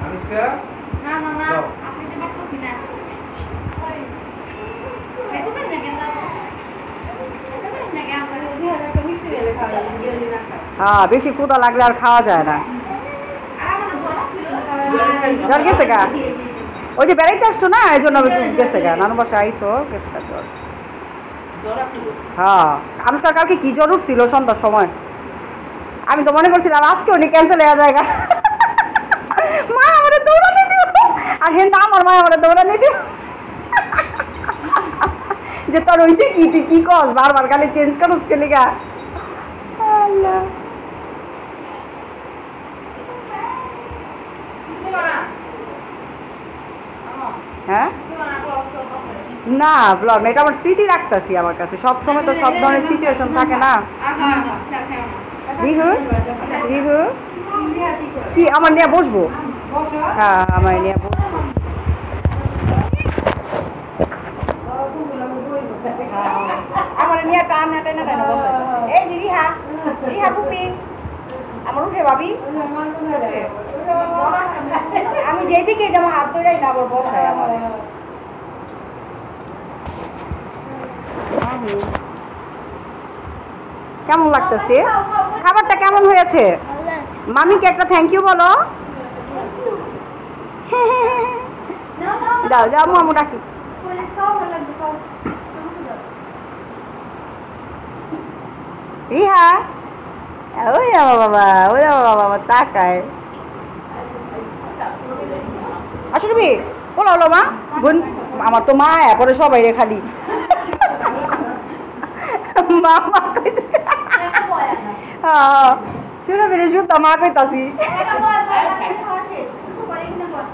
আনুষ্কা না মামা আপনি যে বাপ কপি না হ্যাঁ বেশি ক্ষুধা লাগলে আর খাওয়া যায় না। জ্বর গেছে গা ওই যে বেড়াইতে আসছো না এই জন্য গেছে গা নানু বাসা আইসো গেছে গা জ্বর। হ্যাঁ আনুষ্কার কালকে কি জ্বর উঠছিল সন্ধ্যার সময় আমি তো মনে করছিলাম আজকে উনি ক্যান্সেল হয়ে যায় গা মা আমাদের দৌড়ানি দিব আর হেন আমার মা আমাদের দৌড়ানি দিব যে তোর হইছে কি তুই কি কস বারবার খালি চেঞ্জ করস কে লিগা আল্লাহ হ্যাঁ না ব্লগ এটা আমার স্মৃতি রাখতেছি আমার কাছে সব সময় তো সব ধরনের সিচুয়েশন থাকে না। রিহু রিহু কি আমার নিয়ে বসবো হ্যাঁ আমার নিয়ে বসবো আমার নিয়ে টান না টান না এই যে রিহা রিহা পুপি আমার উঠে ভাবি আমি যেদিকে যেমন হাত ধরে না আবার বসায় আমার কেমন লাগতেছে খাবারটা কেমন হয়েছে মামিকে একটা থ্যাংক ইউ বলো যাও যাও মামু ডাকি রিহা ওই বাবা ওই বাবা তাকায় আসলে বি বলো হলো মা বোন আমার তো মা পরে সবাই রে খালি মা শুনে বেড়ে শুনতো মা কইতাছি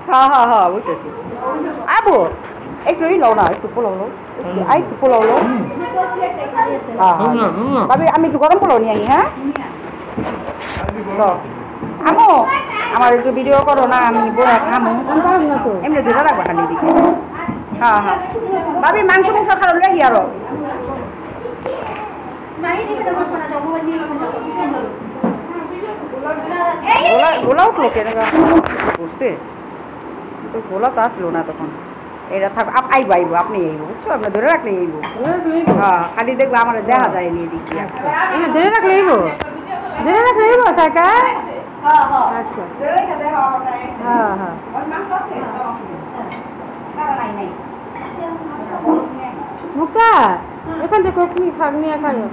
হ্যাঁ হ্যাঁ হ্যাঁ বুঝতেছি আবু একটু নাও না একটু পোলাও লো একটু পোলাও লো ভাবি আমি একটু গরম পোলাও নিয়ে আনি হ্যাঁ আমো আমার একটু ভিডিও করো না আমি বোনা খামো এমনি ধরে রাখবা খালি দিকে হ্যাঁ হ্যাঁ ভাবি মাংস মাংস খালো লেহি আরো গোলা উঠলো কেন করছে গোলা তো আসলো না তখন এটা থাক আইব আইব আপনি আইব বুঝছো আপনি ধরে রাখলে আইব হ্যাঁ খালি দেখবো আমার দেখা যায় নিয়ে দিকে ধরে রাখলে আইব ধরে রাখলে আইব সাকা আচ্ছা হ্যাঁ হ্যাঁ মুক্তা এখান থেকে কোকনি খাগ নিয়ে খাইও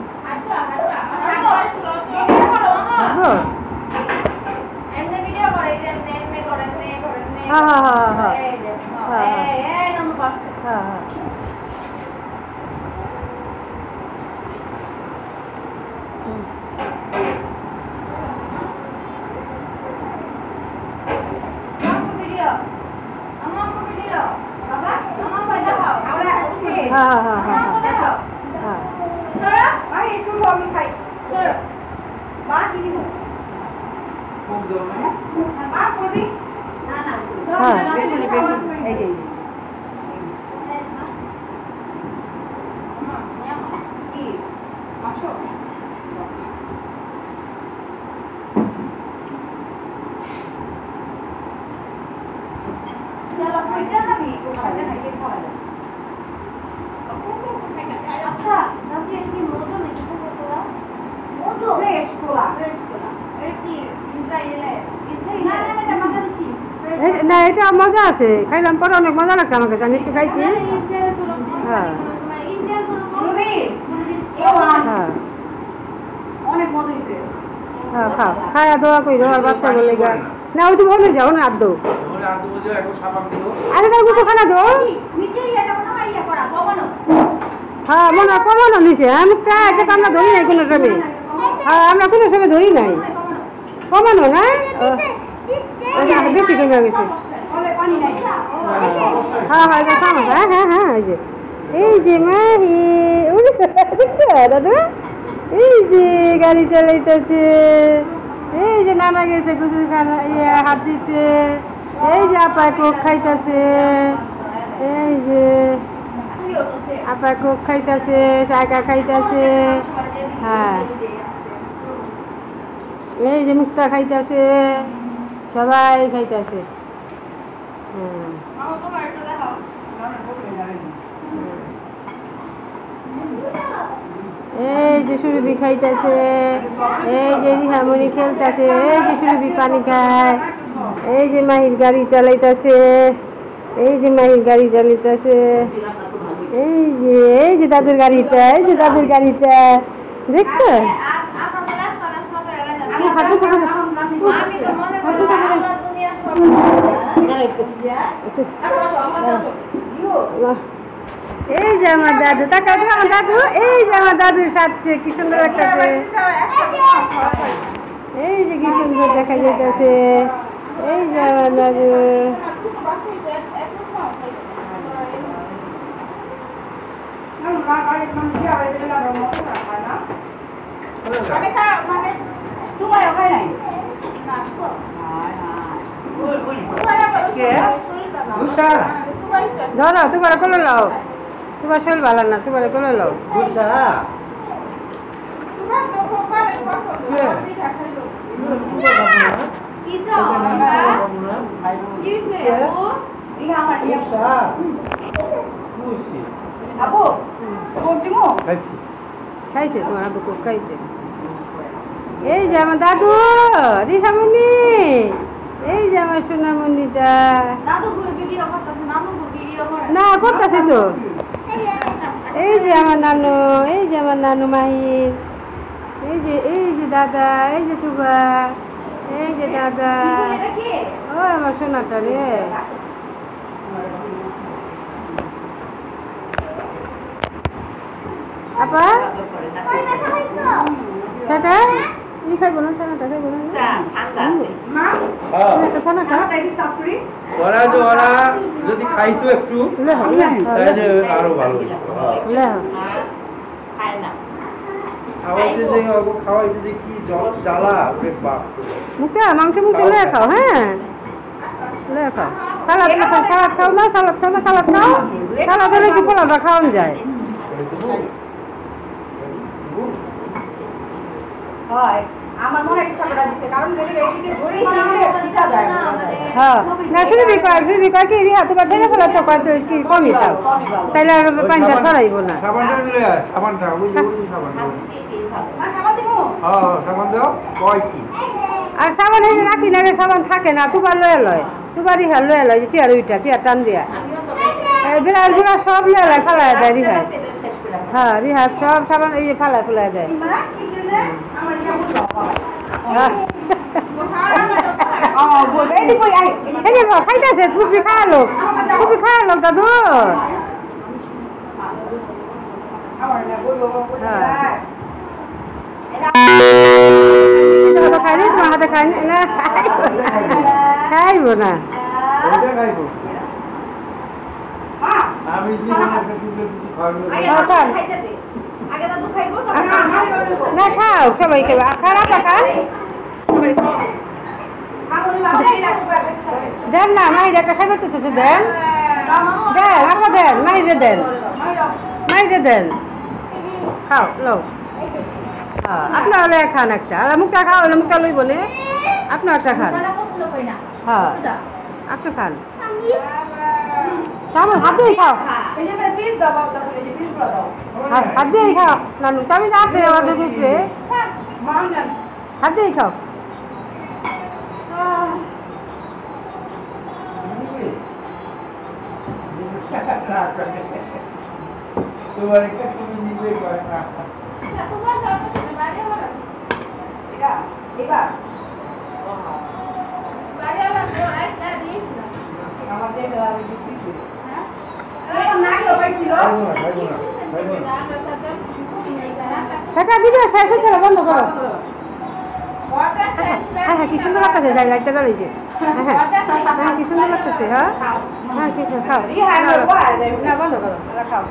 হ্যাঁ হ্যাঁ হ্যাঁ হ্যাঁ হ্যাঁ না এটা মজা আছে খাইলাম পরে অনেক মজা লাগছে আমাকে জানি একটু খাইছি হ্যাঁ অনেক মজা হয়েছে হ্যাঁ খাও খায়া দোয়া করি আর বাচ্চা বলে গা না ওই তো বলে যাও না আদৌ আরে তার কিছু খানা দো হ্যাঁ মনে হয় কমানো নিচে আমি এটা আমরা ধরি নাই কোনো সময় আমরা কোনো সময় ধরি নাই কমানো না বেশি কমে গেছে হ্যাঁ হ্যাঁ খামা হ্যাঁ হ্যাঁ হ্যাঁ এই যে মাহি দাদা এই যে গাড়ি চালাইতেছে এই যে নানা গেছে গুজরি খানা হাত দিতে এই যে আপায় কোক খাইতেছে এই যে আপায় কোক খাইতেছে চাকা খাইতেছে হ্যাঁ এই যে মুক্তা খাইতেছে, সবাই খাইতেছে। এই যে সুরভি খাইতেছে, এই যে রিহামণি খেলতেছে, এই যে সুরভি পানি খায়, এই যে মাহির গাড়ি চালাইতেছে, এই যে মাহির গাড়ি চালাইতেছে, এই যে দাদুর গাড়িটা, এই যে দাদুর গাড়িটা দেখছো? এই যে আমার দাদু, তাকাও তো আমার দাদু, এই যে আমার দাদু সাজছে, কি সুন্দর লাগতেছে। এই যে কি সুন্দর দেখা যাইতেছে, এই যে আমার দাদু। ধরো তোমার কোলে লাও, তোমার শরীর ভালো না, তোমার কোলে লাও। খাইছে তোমার আব্বু খুব খাইছে। এই যে আমার দাদু রিহামণি, এই যে আমার সোনামণিটা। না করতেছি তো। এই যে আমার নানু, এই যে আমার নানু মাহির, এই যে দাদা, এই যে তুবা, এই যে দাদা। ও আমার সোনাটা রে। আপা সেটা ই খাইবো না, ছানাটা খাইবো না। ওরা যদি খাইতো একটু তাহলে আরো ভালো খাওয়াইতে যে কি জ্বালা মুখে মাংস মুখে লয়ে খাও। হ্যাঁ লয়ে খাও, সালাদ খাও, সালাদ খাও না, সালাদ খাও না, সালাদ খাও। সালাদ হলে কি পোলাওটা খাওয়ান যায়। আমার মনে হয় চাপড়া দিছে, কারণ গেলে এইদিকে ধরেই ছিঁড়ে ছিটা যায়। হ্যাঁ না শুরু কি রিহা তোমার ছেলে ফেলা তো কি কমই খাও, তাইলে আর পানিটা ছড়াইব না। সাবানটা দিলে সাবানটা ওই যে সাবানটা সাবান দিব। হ্যাঁ সাবান দাও কয় কি আর সাবান এই রাখি না, সাবান থাকে না, তুবার লয়ে লয়, তুবার রিহা লয়ে লয়, চেয়ার ওইটা চেয়ার টান দিয়া বিড়াল গুলা সব লয়ে লয়, ফালাই দেয় রিহায়। হ্যাঁ রিহা সব সাবান এই যে ফালাই ফুলাই দেয়। খাইতেছে ফুপি খাওয়ালো, ফুপি খাওয়ালো দাদু। খাইনি তোমার হাতে খাইনি না, খাইব না। আমি না খাও, সবাই খাবে। খারাপ খান দেন না, মাইরে একটা খাইবে তো দেন, দেন আপনার দেন, মাইরে দেন, মাইরে দেন, খাও লো। হ্যাঁ আপনার হলে খান একটা, আর মুখটা খাও, হলে মুখটা লইব না, আপনার একটা খান। হ্যাঁ আপনি খান, হাত দিয়ে খাও, হাত দিয়ে খাও। নানু চামিচ আছে আমাদের উপরে, হাত দিয়ে খাও। তোমার একটা তুমি নিজে করে না সেটা ভিডিও শেষ হয়েছিল, বন্ধ করো। হ্যাঁ হ্যাঁ কি সুন্দর লাগতেছে, যাই লাইটটা জ্বালিয়েছে। হ্যাঁ হ্যাঁ কি সুন্দর লাগতেছে। হ্যাঁ হ্যাঁ কি সুন্দর, খাও না, বন্ধ করো, খাও।